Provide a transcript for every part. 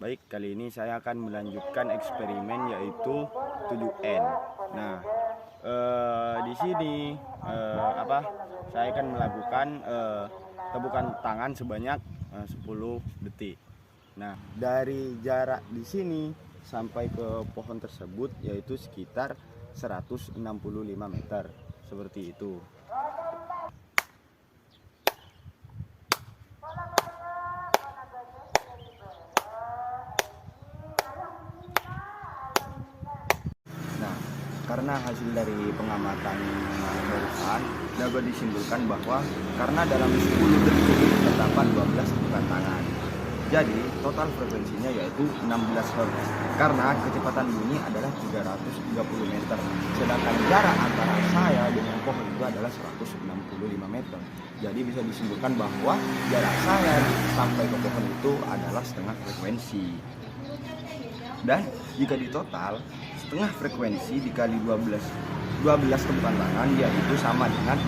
Baik, kali ini saya akan melanjutkan eksperimen yaitu 7N. Nah, di sini saya akan melakukan tepukan tangan sebanyak 10 detik. Nah, dari jarak di sini sampai ke pohon tersebut yaitu sekitar 165 meter. Seperti itu. Nah, karena hasil dari pengamatan barusan dapat disimpulkan bahwa karena dalam 10 detik terdapat 12 tepukan tangan. Jadi total frekuensinya yaitu 16 Hz karena kecepatan bunyi adalah 330 meter. Sedangkan jarak antara saya dengan pohon itu adalah 165 meter. Jadi bisa disimpulkan bahwa jarak saya sampai ke pohon itu adalah setengah frekuensi. Dan jika ditotal, setengah frekuensi dikali 12 tepukan tangan yaitu sama dengan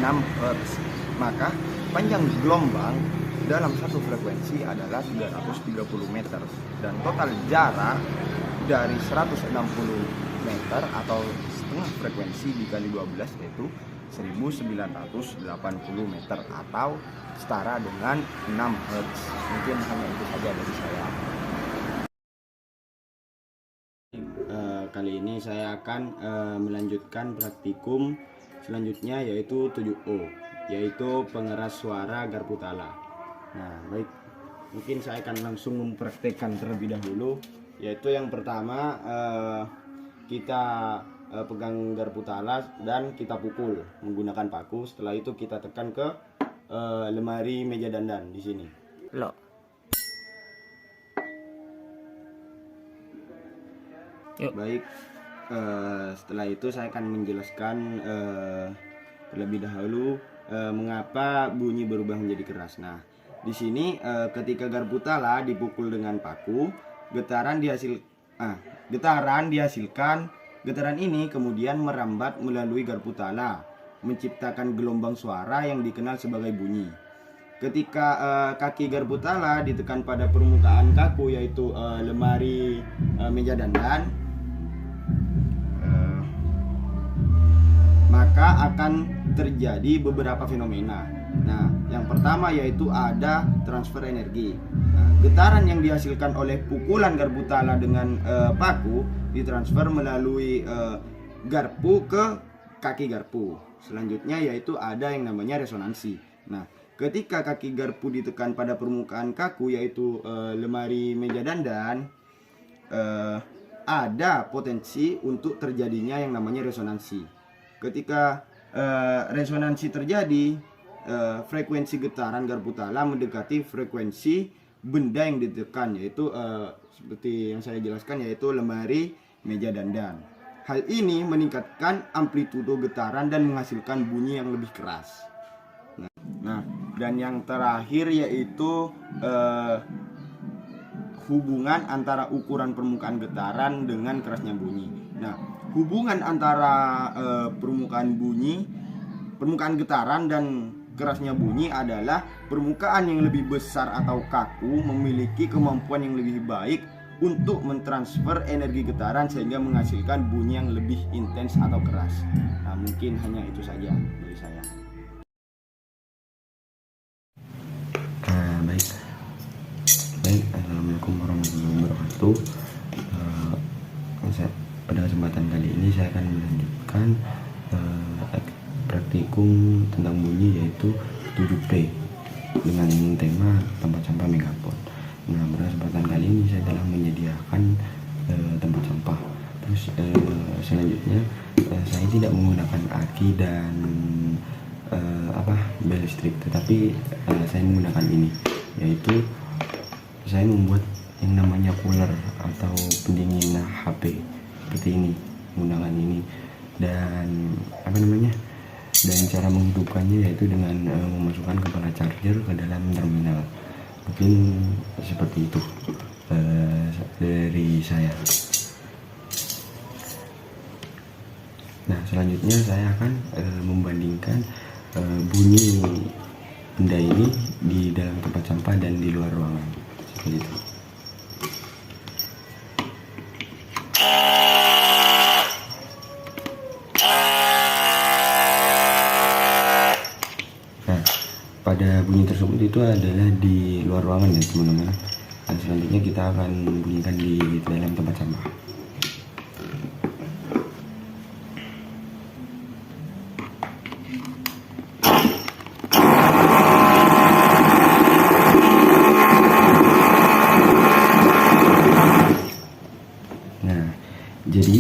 6 Hz. Maka panjang gelombang dalam satu frekuensi adalah 330 meter dan total jarak dari 160 meter atau setengah frekuensi dikali 12 yaitu 1980 meter atau setara dengan 6 Hz. Mungkin hanya itu saja dari saya. Kali ini saya akan melanjutkan praktikum selanjutnya yaitu 7O, yaitu pengeras suara garpu tala. Nah, baik, mungkin saya akan langsung mempraktekkan terlebih dahulu, yaitu yang pertama kita pegang garpu tala dan kita pukul menggunakan paku. Setelah itu kita tekan ke lemari meja dandan di sini. Loh. Yuk. Baik, setelah itu saya akan menjelaskan terlebih dahulu mengapa bunyi berubah menjadi keras. Nah, di sini ketika garpu tala dipukul dengan paku, getaran dihasilkan. Getaran ini kemudian merambat melalui garpu tala, menciptakan gelombang suara yang dikenal sebagai bunyi. Ketika kaki garpu tala ditekan pada permukaan kaku yaitu lemari meja dandan, maka akan terjadi beberapa fenomena. Nah, yang pertama yaitu ada transfer energi. Nah, getaran yang dihasilkan oleh pukulan garpu tala dengan paku ditransfer melalui garpu ke kaki garpu. Selanjutnya yaitu ada yang namanya resonansi. Nah, ketika kaki garpu ditekan pada permukaan kaku yaitu lemari meja dandan, ada potensi untuk terjadinya yang namanya resonansi. Ketika resonansi terjadi, frekuensi getaran garpu tala mendekati frekuensi benda yang ditekan, yaitu seperti yang saya jelaskan yaitu lemari meja dandan. Hal ini meningkatkan amplitudo getaran dan menghasilkan bunyi yang lebih keras. Nah, dan yang terakhir yaitu hubungan antara ukuran permukaan getaran dengan kerasnya bunyi. Nah, hubungan antara permukaan getaran dan kerasnya bunyi adalah permukaan yang lebih besar atau kaku memiliki kemampuan yang lebih baik untuk mentransfer energi getaran sehingga menghasilkan bunyi yang lebih intens atau keras. Nah, mungkin hanya itu saja dari saya. Baik, assalamualaikum warahmatullahi wabarakatuh. Pada kesempatan kali ini saya akan melanjutkan praktikum tentang bunyi yaitu 7P dengan tema tempat sampah megapod. Nah, pada kesempatan kali ini saya telah menyediakan tempat sampah. Terus selanjutnya saya tidak menggunakan aki dan bel listrik, tetapi saya menggunakan ini, yaitu saya membuat yang namanya cooler atau pendingin HP seperti ini, menggunakan ini dan dan cara menghidupkannya yaitu dengan memasukkan kepala charger ke dalam terminal. Mungkin seperti itu dari saya. Nah, selanjutnya saya akan membandingkan bunyi benda ini di dalam tempat sampah dan di luar ruangan seperti itu. pada bunyi tersebut itu adalah di luar ruangan ya teman-teman. Dan selanjutnya kita akan bunyikan di dalam tempat sampah. Nah, jadi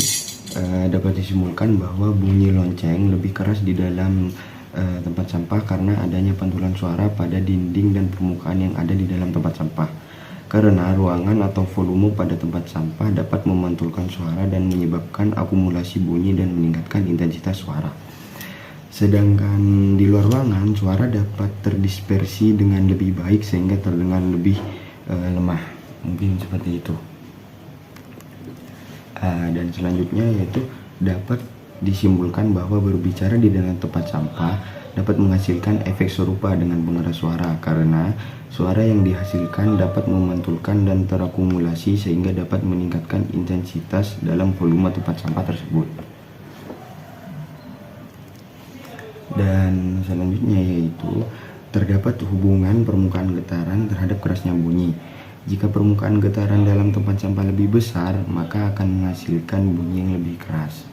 dapat disimpulkan bahwa bunyi lonceng lebih keras di dalam tempat sampah karena adanya pantulan suara pada dinding dan permukaan yang ada di dalam tempat sampah. Karena ruangan atau volume pada tempat sampah dapat memantulkan suara dan menyebabkan akumulasi bunyi dan meningkatkan intensitas suara. Sedangkan di luar ruangan, suara dapat terdispersi dengan lebih baik sehingga terdengar lebih lemah. Mungkin seperti itu. Dan selanjutnya yaitu dapat disimpulkan bahwa berbicara di dalam tempat sampah dapat menghasilkan efek serupa dengan pengeras suara karena suara yang dihasilkan dapat memantulkan dan terakumulasi sehingga dapat meningkatkan intensitas dalam volume tempat sampah tersebut. Dan selanjutnya yaitu terdapat hubungan permukaan getaran terhadap kerasnya bunyi. Jika permukaan getaran dalam tempat sampah lebih besar, maka akan menghasilkan bunyi yang lebih keras.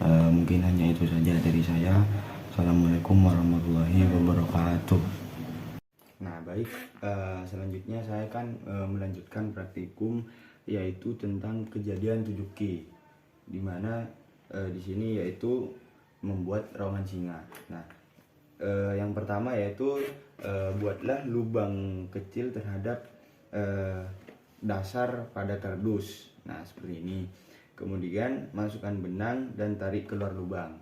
Mungkin hanya itu saja dari saya. Assalamualaikum warahmatullahi wabarakatuh. Nah baik, selanjutnya saya akan melanjutkan praktikum yaitu tentang kejadian 7Q, dimana di sini yaitu membuat terowongan singa. Nah, yang pertama yaitu buatlah lubang kecil terhadap dasar pada kardus. Nah seperti ini. Kemudian masukkan benang dan tarik keluar lubang.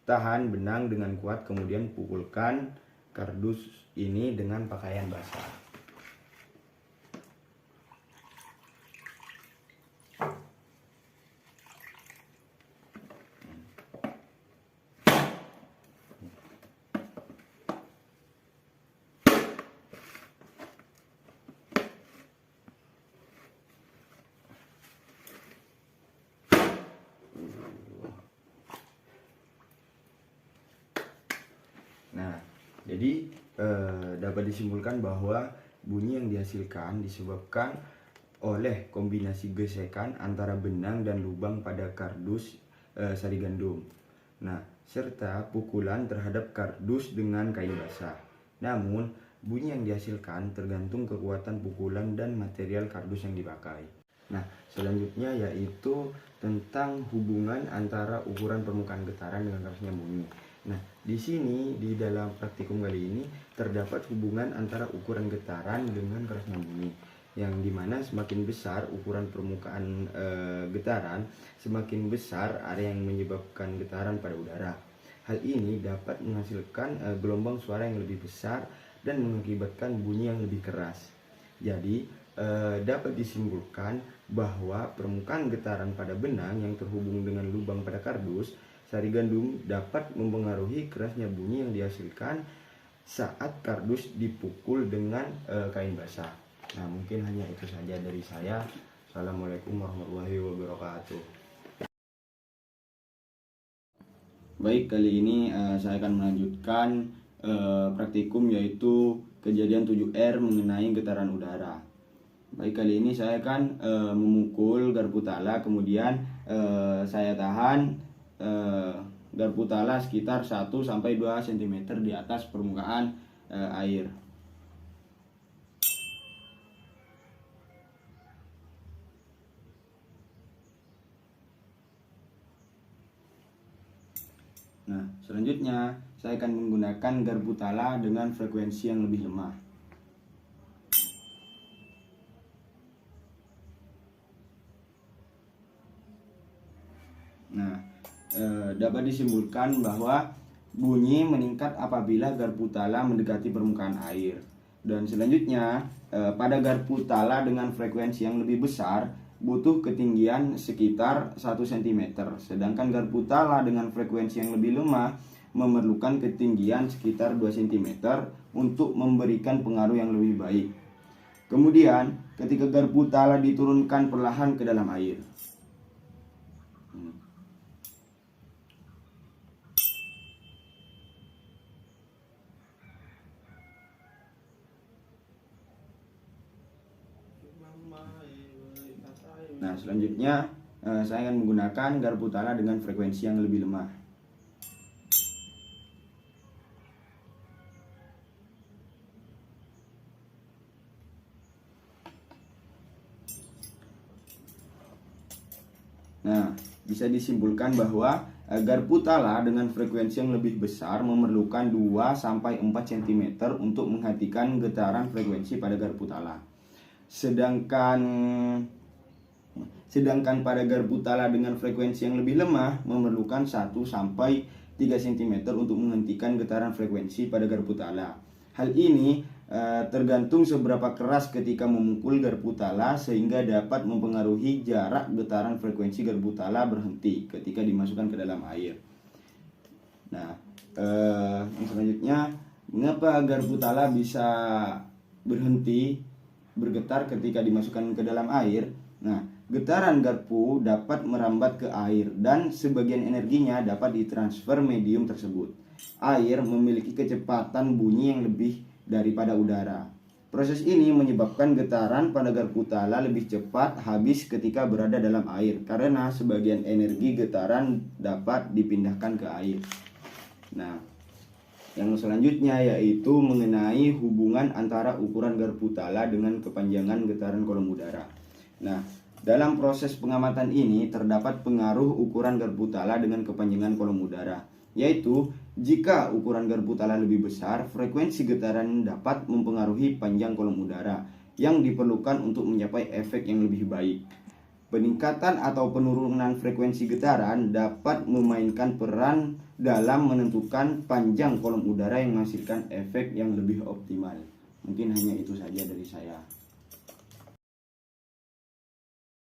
Tahan benang dengan kuat, kemudian pukulkan kardus ini dengan pakaian basah. Nah, jadi dapat disimpulkan bahwa bunyi yang dihasilkan disebabkan oleh kombinasi gesekan antara benang dan lubang pada kardus sari gandum. Nah, serta pukulan terhadap kardus dengan kain basah. Namun, bunyi yang dihasilkan tergantung kekuatan pukulan dan material kardus yang dipakai. Nah, selanjutnya yaitu tentang hubungan antara ukuran permukaan getaran dengan kerasnya bunyi. Nah, di sini di dalam praktikum kali ini terdapat hubungan antara ukuran getaran dengan kerasnya bunyi, yang dimana semakin besar ukuran permukaan getaran, semakin besar area yang menyebabkan getaran pada udara. Hal ini dapat menghasilkan gelombang suara yang lebih besar dan mengakibatkan bunyi yang lebih keras. Jadi dapat disimpulkan bahwa permukaan getaran pada benang yang terhubung dengan lubang pada kardus sari gandum dapat mempengaruhi kerasnya bunyi yang dihasilkan saat kardus dipukul dengan kain basah. Nah, mungkin hanya itu saja dari saya. Assalamualaikum warahmatullahi wabarakatuh. Baik, kali ini saya akan melanjutkan praktikum yaitu kejadian 7R mengenai getaran udara. Baik, kali ini saya akan memukul garpu tala, kemudian saya tahan garpu tala sekitar 1-2 cm di atas permukaan air. Nah, selanjutnya saya akan menggunakan garpu tala dengan frekuensi yang lebih lemah. Nah, dapat disimpulkan bahwa bunyi meningkat apabila garpu tala mendekati permukaan air. Dan selanjutnya, pada garpu tala dengan frekuensi yang lebih besar butuh ketinggian sekitar 1 cm, sedangkan garpu tala dengan frekuensi yang lebih lemah memerlukan ketinggian sekitar 2 cm untuk memberikan pengaruh yang lebih baik. Kemudian, ketika garpu tala diturunkan perlahan ke dalam air. Nah, selanjutnya saya akan menggunakan garpu tala dengan frekuensi yang lebih lemah. Nah, bisa disimpulkan bahwa garpu tala dengan frekuensi yang lebih besar memerlukan 2-4 cm untuk menghentikan getaran frekuensi pada garpu tala. Sedangkan pada garpu tala dengan frekuensi yang lebih lemah memerlukan 1-3 cm untuk menghentikan getaran frekuensi pada garpu tala. Hal ini tergantung seberapa keras ketika memukul garpu tala sehingga dapat mempengaruhi jarak getaran frekuensi garpu tala berhenti ketika dimasukkan ke dalam air. Nah, yang selanjutnya, mengapa garpu tala bisa berhenti bergetar ketika dimasukkan ke dalam air? Nah, getaran garpu dapat merambat ke air dan sebagian energinya dapat ditransfer medium tersebut. Air memiliki kecepatan bunyi yang lebih daripada udara. Proses ini menyebabkan getaran pada garpu tala lebih cepat habis ketika berada dalam air karena sebagian energi getaran dapat dipindahkan ke air. Nah, yang selanjutnya yaitu mengenai hubungan antara ukuran garpu tala dengan kepanjangan getaran kolom udara. Nah, dalam proses pengamatan ini terdapat pengaruh ukuran garpu tala dengan kepanjangan kolom udara, yaitu jika ukuran garpu tala lebih besar, frekuensi getaran dapat mempengaruhi panjang kolom udara yang diperlukan untuk mencapai efek yang lebih baik. Peningkatan atau penurunan frekuensi getaran dapat memainkan peran dalam menentukan panjang kolom udara yang menghasilkan efek yang lebih optimal. Mungkin hanya itu saja dari saya.